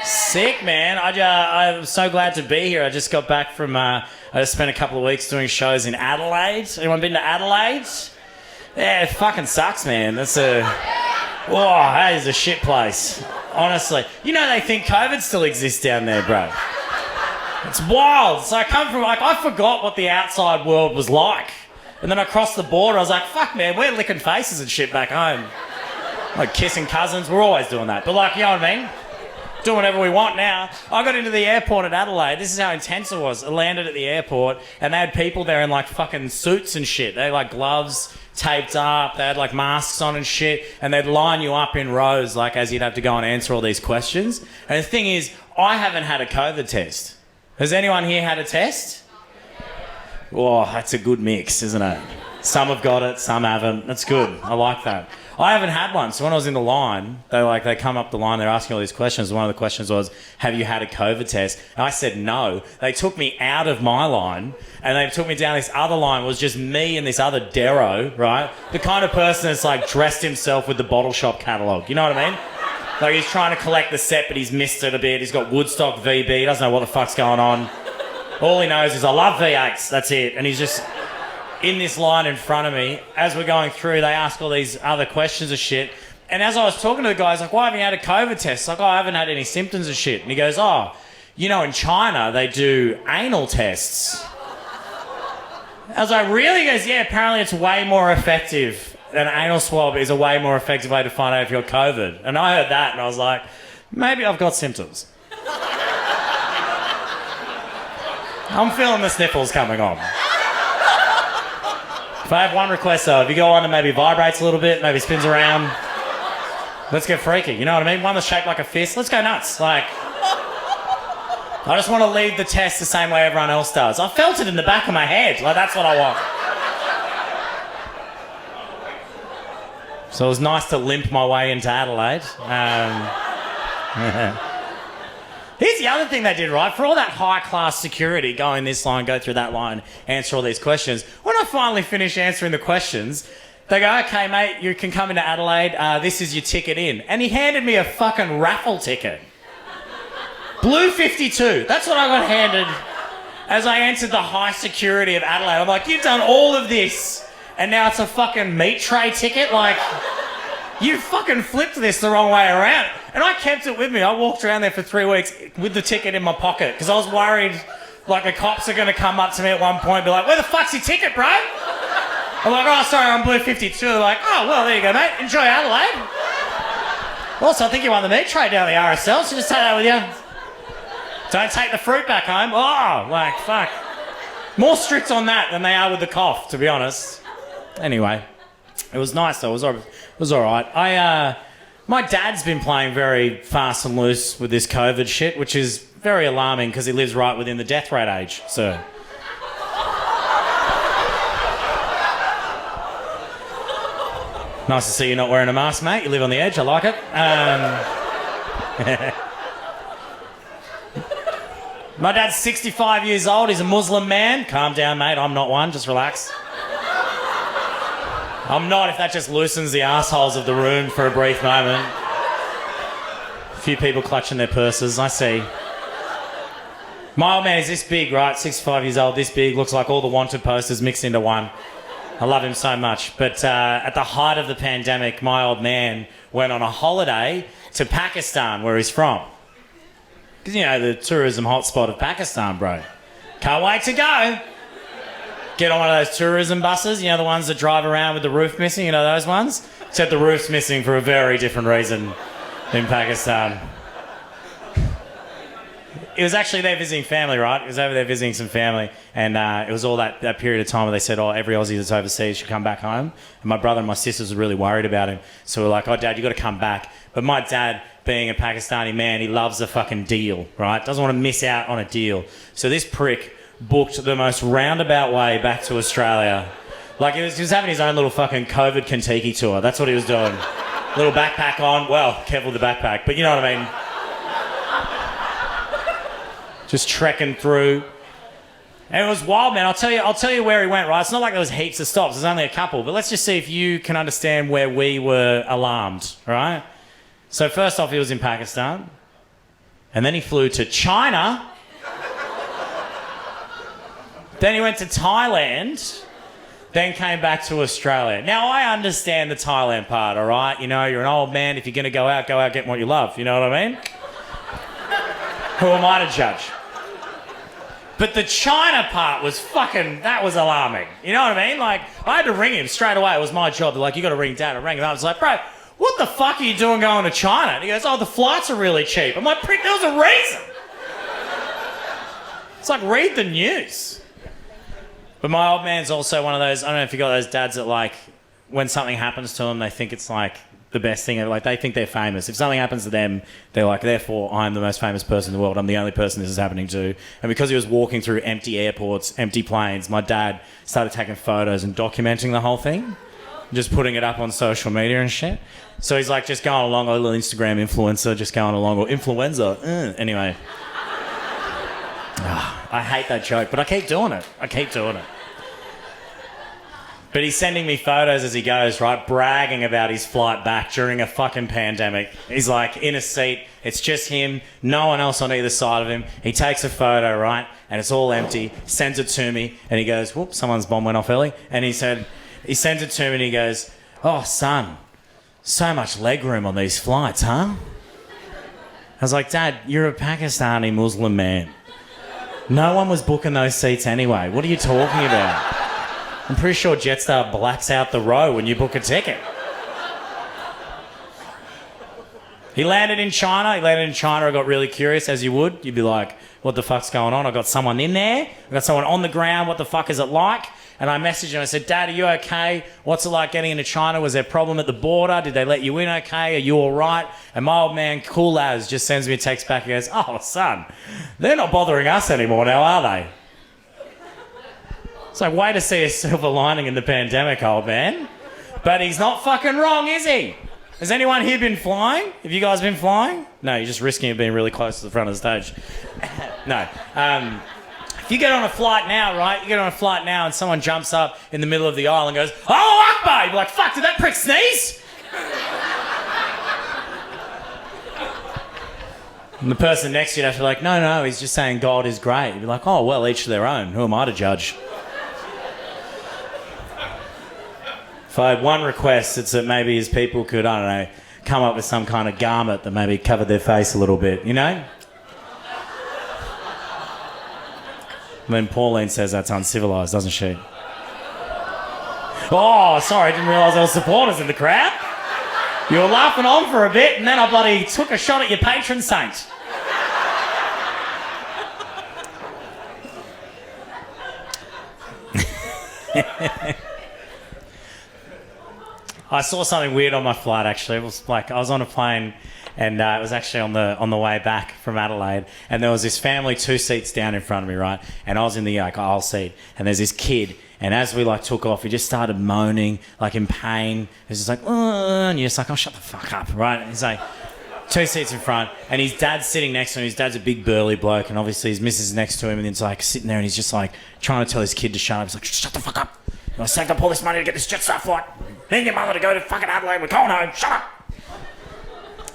Sick, man. I'm so glad to be here. I just got back from, I just spent a couple of weeks doing shows in Adelaide. Anyone been to Adelaide? Yeah, it fucking sucks, man. That is a shit place. Honestly. You know they think COVID still exists down there, bro. It's wild. So I come from, I forgot what the outside world was like. And then I crossed the border, I was like, fuck, man, we're licking faces and shit back home. Like kissing cousins, we're always doing that. But you know what I mean? Doing whatever we want now. I got into the airport at Adelaide. This is how intense it was. I landed at the airport and they had people there in fucking suits and shit. They had gloves taped up. They had masks on and shit. And they'd line you up in rows as you'd have to go and answer all these questions. And the thing is, I haven't had a COVID test. Has anyone here had a test? Oh, that's a good mix, isn't it? Some have got it, some haven't. That's good. I like that. I haven't had one. So when I was in the line, they come up the line, they're asking all these questions. One of the questions was, have you had a COVID test? And I said no. They took me out of my line and they took me down this other line. It was just me and this other Dero, right? The kind of person that's dressed himself with the bottle shop catalogue. You know what I mean? He's trying to collect the set, but he's missed it a bit. He's got Woodstock VB. He doesn't know what the fuck's going on. All he knows is I love V8s. That's it. And he's just in this line in front of me. As we're going through, they ask all these other questions of shit. And as I was talking to the guy, he's like, why haven't you had a COVID test? I haven't had any symptoms of shit. And he goes, in China, they do anal tests. I was like, really? He goes, yeah, apparently it's way more effective. An anal swab is a way more effective way to find out if you're COVID. And I heard that and I was like, maybe I've got symptoms. I'm feeling the sniffles coming on. If I have one request though, if you go on and maybe vibrates a little bit, maybe spins around, let's get freaky, you know what I mean? One that's shaped like a fist, let's go nuts. I just want to leave the test the same way everyone else does. I felt it in the back of my head, that's what I want. So it was nice to limp my way into Adelaide. Here's the other thing they did, right? For all that high-class security, go in this line, go through that line, answer all these questions. When I finally finish answering the questions, they go, okay, mate, you can come into Adelaide. This is your ticket in. And he handed me a fucking raffle ticket. Blue 52. That's what I got handed as I entered the high security of Adelaide. I'm like, you've done all of this, and now it's a fucking meat tray ticket? You fucking flipped this the wrong way around. And I kept it with me. I walked around there for 3 weeks with the ticket in my pocket because I was worried the cops are going to come up to me at one point and be like, where the fuck's your ticket, bro? I'm like, oh, sorry, I'm Blue 52. They're like, oh, well, there you go, mate. Enjoy Adelaide. Also, I think you won the meat trade down the RSL, so just take that with you. Don't take the fruit back home. Oh, fuck. More strict on that than they are with the cough, to be honest. Anyway, it was nice, though. It was all right. My dad's been playing very fast and loose with this COVID shit, which is very alarming because he lives right within the death rate age, so. Nice to see you not wearing a mask, mate. You live on the edge. I like it. My dad's 65 years old. He's a Muslim man. Calm down, mate. I'm not one. Just relax. I'm not, if that just loosens the assholes of the room for a brief moment. A few people clutching their purses, I see. My old man is this big, right? 65 years old, this big, looks like all the wanted posters mixed into one. I love him so much. But at the height of the pandemic, my old man went on a holiday to Pakistan, where he's from. Because, the tourism hotspot of Pakistan, bro. Can't wait to go. Get on one of those tourism buses, the ones that drive around with the roof missing, those ones? Except the roof's missing for a very different reason in Pakistan. It was actually there visiting family, right? It was over there visiting some family, and it was all that period of time where they said, every Aussie that's overseas should come back home. And my brother and my sisters were really worried about him. So we're like, Dad, you got to come back. But my dad, being a Pakistani man, he loves a fucking deal, right? Doesn't want to miss out on a deal. So this prick booked the most roundabout way back to Australia. He was having his own little fucking COVID Kentucky tour. That's what he was doing. Little backpack on. Well, careful with the backpack, but you know what I mean. Just trekking through. And it was wild, man. I'll tell you where he went, right? It's not like there was heaps of stops. There's only a couple. But let's just see if you can understand where we were alarmed, right? So first off, he was in Pakistan. And then he flew to China. Then he went to Thailand. Then came back to Australia. Now, I understand the Thailand part, all right? You know, you're an old man. If you're going to go out, get what you love. You know what I mean? Who am I to judge? But the China part was that was alarming. You know what I mean? Like, I had to ring him straight away. It was my job. They're like, you got to ring Dad. I rang him. I was like, bro, what the fuck are you doing going to China? And he goes, oh, the flights are really cheap. I'm like, prick, there was a reason. It's like, read the news. But my old man's also one of those, I don't know if you got those dads that, like, when something happens to them, they think it's like the best thing ever. Like, they think they're famous. If something happens to them, they're like, therefore, I'm the most famous person in the world. I'm the only person this is happening to. And because he was walking through empty airports, empty planes, my dad started taking photos and documenting the whole thing, just putting it up on social media and shit. So he's like just going along, a little Instagram influencer, just going along, or influenza. Anyway. I hate that joke, but I keep doing it. But he's sending me photos as he goes, right, bragging about his flight back during a fucking pandemic. He's like in a seat, it's just him, no one else on either side of him. He takes a photo, right, and it's all empty, sends it to me, and he goes, whoop, someone's bomb went off early. And he sends it to me and he goes, oh, son, so much leg room on these flights, huh? I was like, Dad, you're a Pakistani Muslim man. No one was booking those seats anyway. What are you talking about? I'm pretty sure Jetstar blacks out the row when you book a ticket. He landed in China. I got really curious, as you would. You'd be like, what the fuck's going on? I got someone in there. I got someone on the ground. What the fuck is it like? And I messaged him. I said, Dad, are you okay? What's it like getting into China? Was there a problem at the border? Did they let you in okay? Are you all right? And my old man, cool as, just sends me a text back. He goes, oh, son, they're not bothering us anymore now, are they? It's like, way to see a silver lining in the pandemic, old man. But he's not fucking wrong, is he? Has anyone here been flying? Have you guys been flying? No, you're just risking it being really close to the front of the stage. No. If you get on a flight now, right? You get on a flight now and someone jumps up in the middle of the aisle and goes, oh, Akbar! You're like, fuck, did that prick sneeze? And the person next to you would have to be like, no, he's just saying God is great. You'd be like, oh, well, each to their own. Who am I to judge? If I had one request, it's that maybe his people could, I don't know, come up with some kind of garment that maybe covered their face a little bit, you know? And then Pauline says that's uncivilised, doesn't she? Oh, sorry, I didn't realise there were supporters in the crowd. You were laughing on for a bit and then I bloody took a shot at your patron saint. I saw something weird on my flight, actually. It was like I was on a plane and it was actually on the way back from Adelaide, and there was this family 2 seats down in front of me, right? And I was in the aisle seat, and there's this kid, and as we took off, he just started moaning, like in pain. He's just like, and you're just like, oh, shut the fuck up, right? And he's like, 2 seats in front, and his dad's sitting next to him. His dad's a big burly bloke, and obviously his missus is next to him, and he's like sitting there, and he's just like trying to tell his kid to shut up. He's like, shut the fuck up. I saved up all this money to get this Jetstar flight. Me and your mother to go to fucking Adelaide. We're going home. Shut up.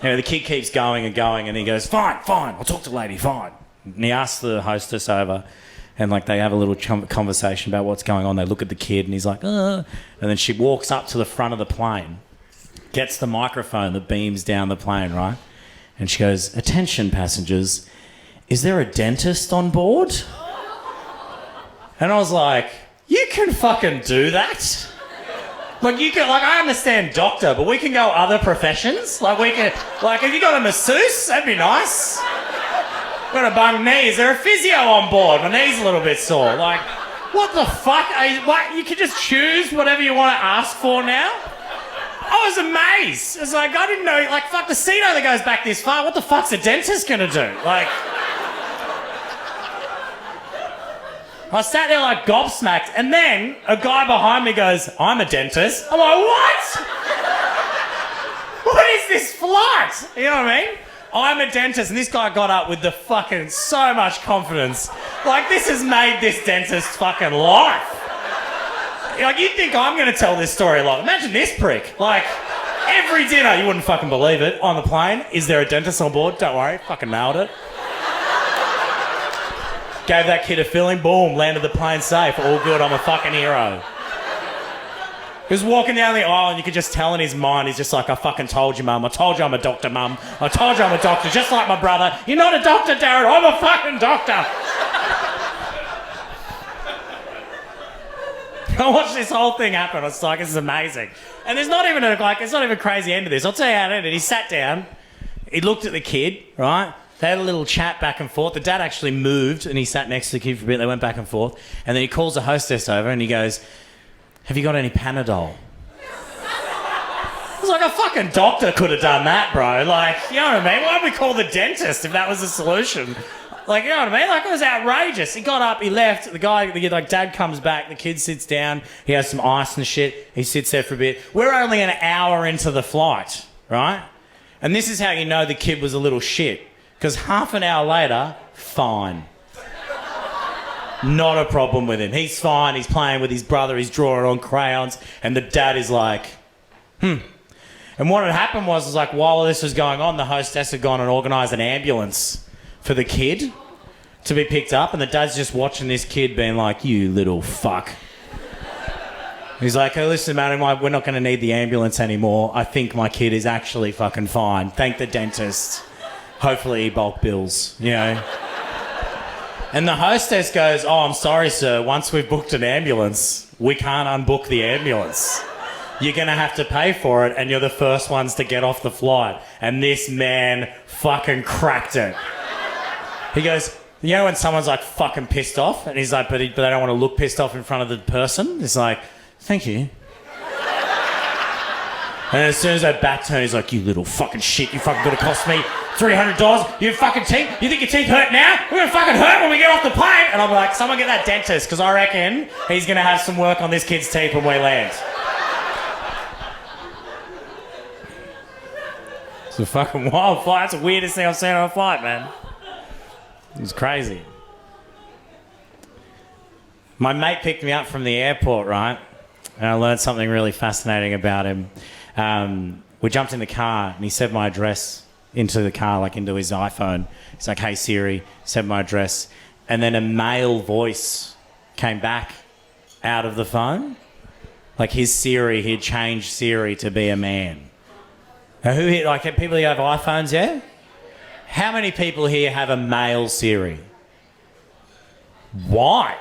Anyway, the kid keeps going and going, and he goes, fine, I'll talk to the lady, fine. And he asks the hostess over, and like they have a little conversation about what's going on. They look at the kid, and he's like, and then she walks up to the front of the plane, gets the microphone that beams down the plane, right? And she goes, attention passengers, is there a dentist on board? And I was like, you can fucking do that? Like, you can, like, I understand doctor, but we can go other professions? Like, we can, like, have you got a masseuse? That'd be nice. I've got a bum knee. Is there a physio on board? My knee's a little bit sore. Like, what the fuck? What, you can just choose whatever you want to ask for now? I was amazed. It's like, I didn't know, like, fuck, the seat only goes back this far. What the fuck's a dentist gonna do? Like, I sat there like gobsmacked, and then a guy behind me goes, I'm a dentist. I'm like, what? What is this flight? You know what I mean? I'm a dentist, and this guy got up with the fucking so much confidence. Like, this has made this dentist's fucking life. Like, you think I'm going to tell this story a lot. Imagine this prick. Like, Every dinner, you wouldn't fucking believe it. On the plane, is there a dentist on board? Don't worry, fucking nailed it. Gave that kid a filling, boom, landed the plane safe. All good, I'm a fucking hero. He was walking down the aisle and you could just tell in his mind, he's just like, I fucking told you, Mum. I told you I'm a doctor, Mum. I told you I'm a doctor, just like my brother. You're not a doctor, Darren. I'm a fucking doctor. I watched this whole thing happen. I was like, this is amazing. And there's not even it's not even a crazy end to this. I'll tell you how it ended. He sat down. He looked at the kid, right? They had a little chat back and forth. The dad actually moved and he sat next to the kid for a bit. They went back and forth. And then he calls the hostess over and he goes, have you got any Panadol? I was like, a fucking doctor could have done that, bro. Like, you know what I mean? Why'd we call the dentist if that was the solution? Like, you know what I mean? Like, it was outrageous. He got up, he left. The dad comes back. The kid sits down. He has some ice and shit. He sits there for a bit. We're only an hour into the flight, right? And this is how you know the kid was a little shit. Because half an hour later, fine. Not a problem with him. He's fine. He's playing with his brother. He's drawing on crayons. And the dad is like, And what had happened was like, while this was going on, the hostess had gone and organised an ambulance for the kid to be picked up. And the dad's just watching this kid being like, you little fuck. He's like, hey, listen, man, we're not going to need the ambulance anymore. I think my kid is actually fucking fine. Thank the dentist. Hopefully he bulk bills, you know. And the hostess goes, oh, I'm sorry, sir. Once we've booked an ambulance, we can't unbook the ambulance. You're going to have to pay for it and you're the first ones to get off the flight. And this man fucking cracked it. He goes, you know when someone's like fucking pissed off? And he's like, but they don't want to look pissed off in front of the person? He's like, thank you. And as soon as I back turn, he's like, you little fucking shit, you fucking gonna cost me $300. You fucking teeth, you think your teeth hurt now? We're gonna fucking hurt when we get off the plane. And I'm like, someone get that dentist, because I reckon he's gonna have some work on this kid's teeth when we land. It's a fucking wild flight. It's the weirdest thing I've seen on a flight, man. It was crazy. My mate picked me up from the airport, right? And I learned something really fascinating about him. We jumped in the car and he said my address into the car, like into his iPhone. He's like, hey Siri, said my address. And then a male voice came back out of the phone. Like his Siri, he'd changed Siri to be a man. Now who here, like people who have iPhones, yeah? How many people here have a male Siri? Why?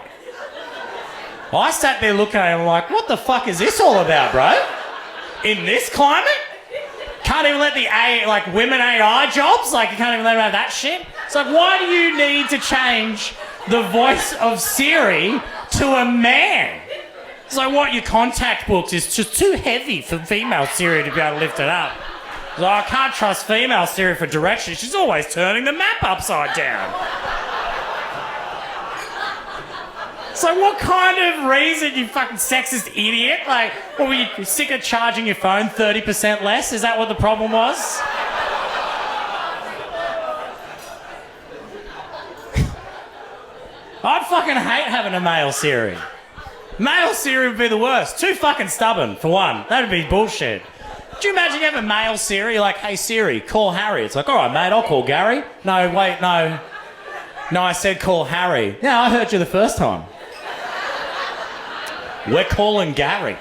I sat there looking at him like, what the fuck is this all about, bro? In this climate? Can't even let the women AI jobs? Like, you can't even let them have that shit? It's like, why do you need to change the voice of Siri to a man? It's like, what, your contact books is just too heavy for female Siri to be able to lift it up. It's like, I can't trust female Siri for directions. She's always turning the map upside down. So what kind of reason, you fucking sexist idiot? Like, what were you sick of charging your phone 30% less? Is that what the problem was? I'd fucking hate having a male Siri. Male Siri would be the worst. Too fucking stubborn, for one. That'd be bullshit. Do you imagine you have a male Siri? Like, hey Siri, call Harry. It's like, all right, mate, I'll call Gary. No, wait, no. No, I said call Harry. Yeah, I heard you the first time. We're calling Gary.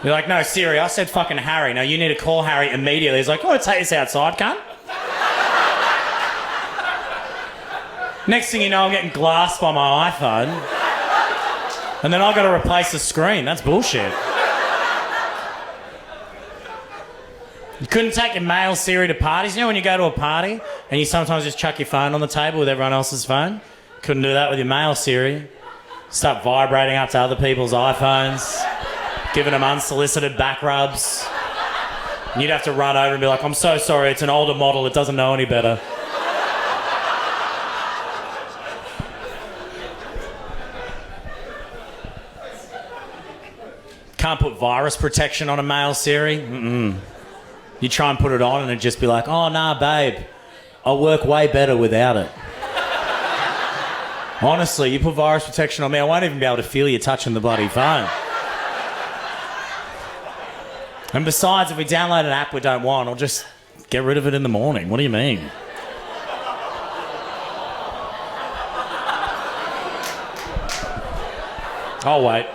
You're like, no, Siri, I said fucking Harry. No, you need to call Harry immediately. He's like, oh, take this outside, cunt. Next thing you know, I'm getting glassed by my iPhone. And then I've got to replace the screen. That's bullshit. You couldn't take your male Siri to parties. You know when you go to a party and you sometimes just chuck your phone on the table with everyone else's phone? Couldn't do that with your male Siri. Start vibrating up to other people's iPhones, giving them unsolicited back rubs. And you'd have to run over and be like, I'm so sorry, it's an older model, it doesn't know any better. Can't put virus protection on a male Siri. Mm-mm. You try and put it on and it'd just be like, oh, nah, babe, I'll work way better without it. Honestly, you put virus protection on me, I won't even be able to feel you touching the bloody phone. And besides, if we download an app we don't want, I'll just get rid of it in the morning. What do you mean? I'll wait.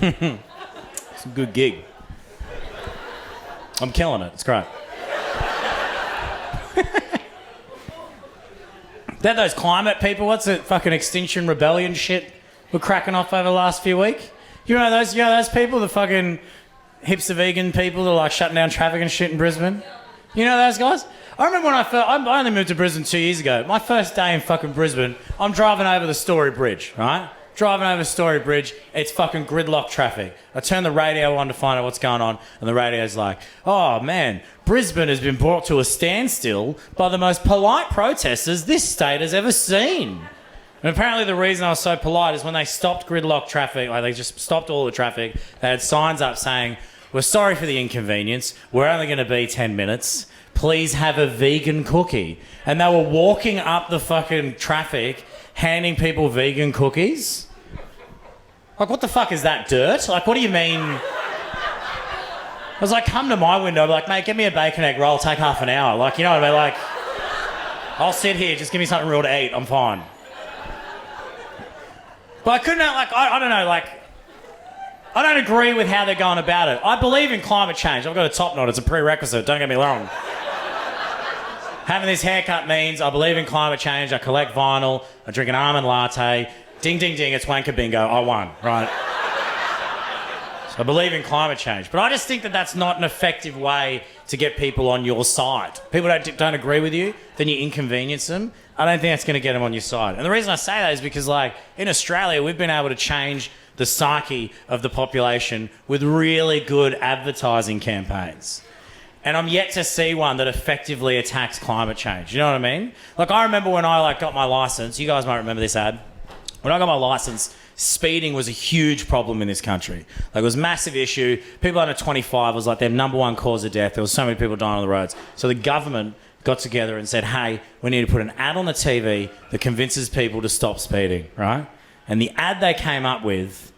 It's a good gig. I'm killing it. It's great. They're those climate people. What's it? Fucking Extinction Rebellion shit we're cracking off over the last few weeks. You know those people, the fucking hipster vegan people that are like shutting down traffic and shit in Brisbane? You know those guys? I remember when I only moved to Brisbane 2 years ago. My first day in fucking Brisbane, I'm driving over the Story Bridge, right? Driving over Story Bridge, it's fucking gridlock traffic. I turn the radio on to find out what's going on, and the radio's like, oh man, Brisbane has been brought to a standstill by the most polite protesters this state has ever seen. And apparently the reason I was so polite is when they stopped gridlock traffic, like they just stopped all the traffic, they had signs up saying, we're sorry for the inconvenience, we're only going to be 10 minutes, please have a vegan cookie. And they were walking up the fucking traffic handing people vegan cookies. Like, what the fuck is that, dirt? Like, what do you mean? I was like, come to my window, I'd be like, mate, get me a bacon egg roll, take half an hour. Like, you know what I mean? Like, I'll sit here, just give me something real to eat, I'm fine. But I couldn't, like, I don't know, like, I don't agree with how they're going about it. I believe in climate change. I've got a top knot, it's a prerequisite, don't get me wrong. Having this haircut means I believe in climate change, I collect vinyl, I drink an almond latte, ding, ding, ding, it's wanker bingo, I won, right? So I believe in climate change. But I just think that that's not an effective way to get people on your side. People don't agree with you, then you inconvenience them. I don't think that's going to get them on your side. And the reason I say that is because, like, in Australia, we've been able to change the psyche of the population with really good advertising campaigns. And I'm yet to see one that effectively attacks climate change. You know what I mean? Like, I remember when I got my license. You guys might remember this ad. When I got my license, speeding was a huge problem in this country. Like, it was a massive issue. People under 25 was like their number one cause of death. There was so many people dying on the roads. So the government got together and said, hey, we need to put an ad on the TV that convinces people to stop speeding, right? And the ad they came up with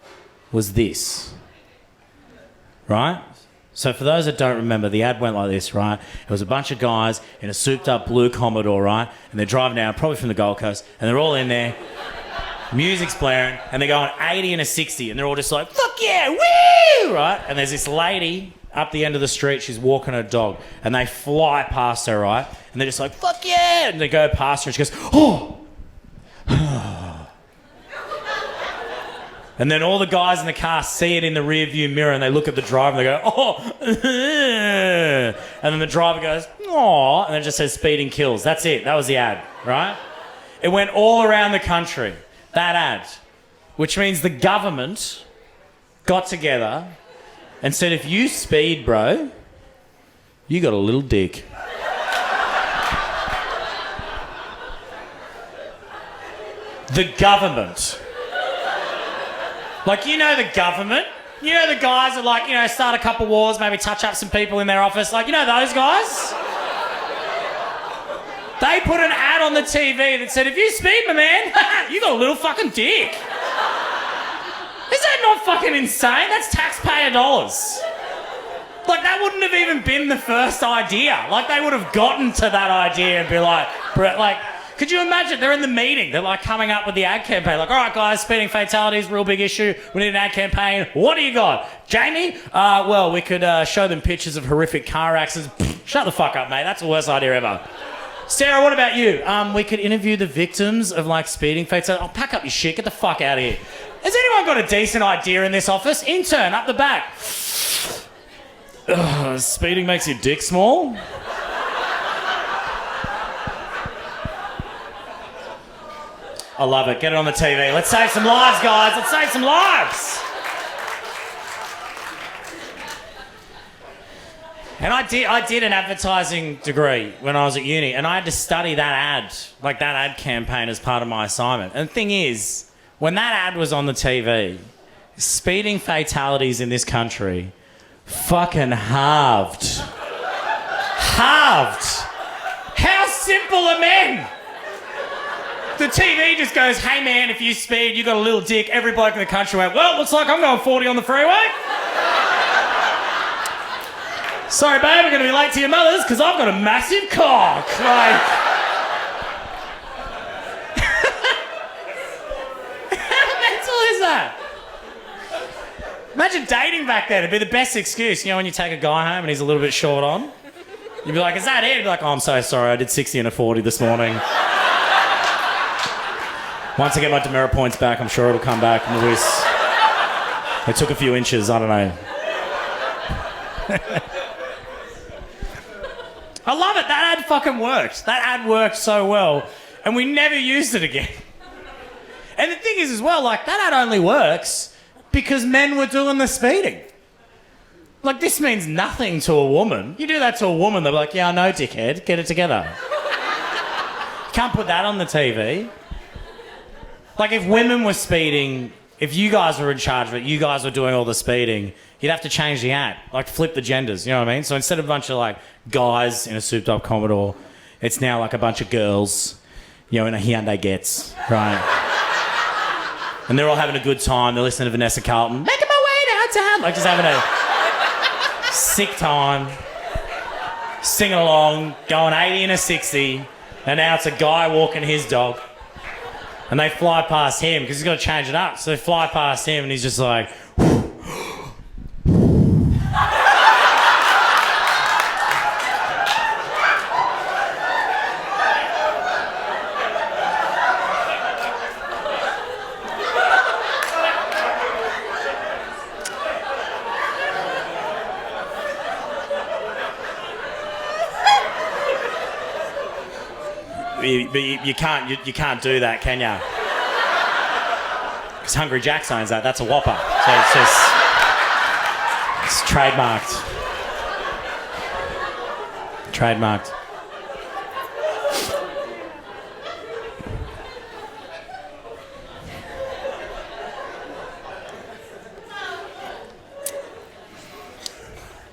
was this, right? So for those that don't remember, the ad went like this, right? It was a bunch of guys in a souped-up blue Commodore, right? And they're driving down, probably from the Gold Coast, and they're all in there. Music's blaring, and they're going 80 and a 60, and they're all just like, fuck yeah, woo! Right? And there's this lady up the end of the street, she's walking her dog, and they fly past her, right? And they're just like, fuck yeah! And they go past her, and she goes, oh! And then all the guys in the car see it in the rear view mirror, and they look at the driver, and they go, oh! And then the driver goes, oh! And it just says speeding kills. That's it. That was the ad, right? It went all around the country. That ad, which means the government got together and said, if you speed, bro, you got a little dick. The government. Like, you know the government? You know the guys that, like, you know, start a couple wars, maybe touch up some people in their office? Like, you know those guys? They put an ad on the TV that said, if you speed, my man, you got a little fucking dick. Is that not fucking insane? That's taxpayer dollars. Like, that wouldn't have even been the first idea. Like, they would have gotten to that idea and be like, could you imagine? They're in the meeting. They're, like, coming up with the ad campaign. Like, all right, guys, speeding fatalities, real big issue. We need an ad campaign. What do you got? Jamie? Well, we could show them pictures of horrific car accidents. Shut the fuck up, mate. That's the worst idea ever. Sarah, what about you? We could interview the victims of, like, speeding fatalities. Oh, pack up your shit. Get the fuck out of here. Has anyone got a decent idea in this office? Intern, up the back. Speeding makes your dick small? I love it. Get it on the TV. Let's save some lives, guys. Let's save some lives. And I did an advertising degree when I was at uni, and I had to study that ad, like that ad campaign, as part of my assignment. And the thing is, when that ad was on the TV, speeding fatalities in this country fucking halved. Halved. How simple are men? The TV just goes, hey man, if you speed, you got a little dick. Every bloke in the country went, well, looks like I'm going 40 on the freeway. Sorry, babe, I'm going to be late to your mother's because I've got a massive cock. Like... How mental is that? Imagine dating back then. It'd be the best excuse. You know, when you take a guy home and he's a little bit short on? You'd be like, is that it? He'd be like, oh, I'm so sorry. I did 60 and a 40 this morning. Once I get my demerit points back, I'm sure it'll come back. It took a few inches. I don't know. I love it. That ad fucking worked. That ad worked so well. And we never used it again. And the thing is as well, like, that ad only works because men were doing the speeding. Like, this means nothing to a woman. You do that to a woman, they'll be like, yeah, I know, dickhead. Get it together. You can't put that on the TV. Like, if women were speeding, if you guys were in charge of it, you guys were doing all the speeding, you'd have to change the ad. Like, flip the genders, you know what I mean? So instead of a bunch of, like, guys in a souped-up Commodore, it's now, like, a bunch of girls, you know, in a Hyundai Getz, right? And they're all having a good time. They're listening to Vanessa Carlton. Making my way downtown. Like, just having a sick time. Singing along, going 80 and a 60. And now it's a guy walking his dog. And they fly past him because he's got to change it up. So they fly past him and he's just like... But you can't do that, can you? Because Hungry Jack's owns that. That's a Whopper. So it's trademarked. Trademarked.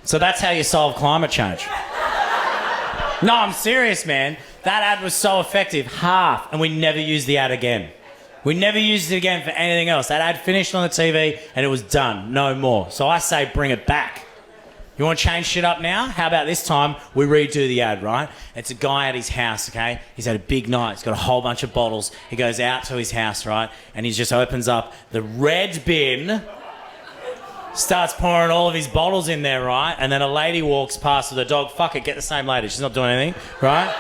So that's how you solve climate change. No, I'm serious, man. That ad was so effective, half, and we never used the ad again. We never used it again for anything else. That ad finished on the TV and it was done, no more. So I say bring it back. You want to change shit up now? How about this time we redo the ad, right? It's a guy at his house, okay? He's had a big night. He's got a whole bunch of bottles. He goes out to his house, right? And he just opens up the red bin, starts pouring all of his bottles in there, right? And then a lady walks past with a dog. Fuck it, get the same lady. She's not doing anything, right?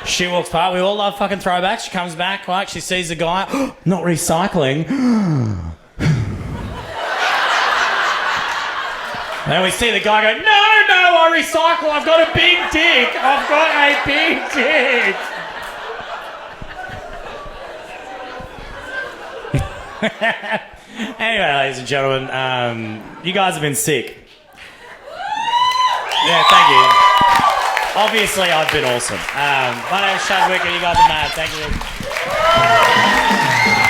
She walks past. We all love fucking throwbacks. She comes back, right? She sees the guy. Not recycling. Then we see the guy go, no, I recycle. I've got a big dick. I've got a big dick. Anyway, ladies and gentlemen, you guys have been sick. Yeah, thank you. Obviously, I've been awesome. My name is Shad Wicka. You guys are mad. Thank you.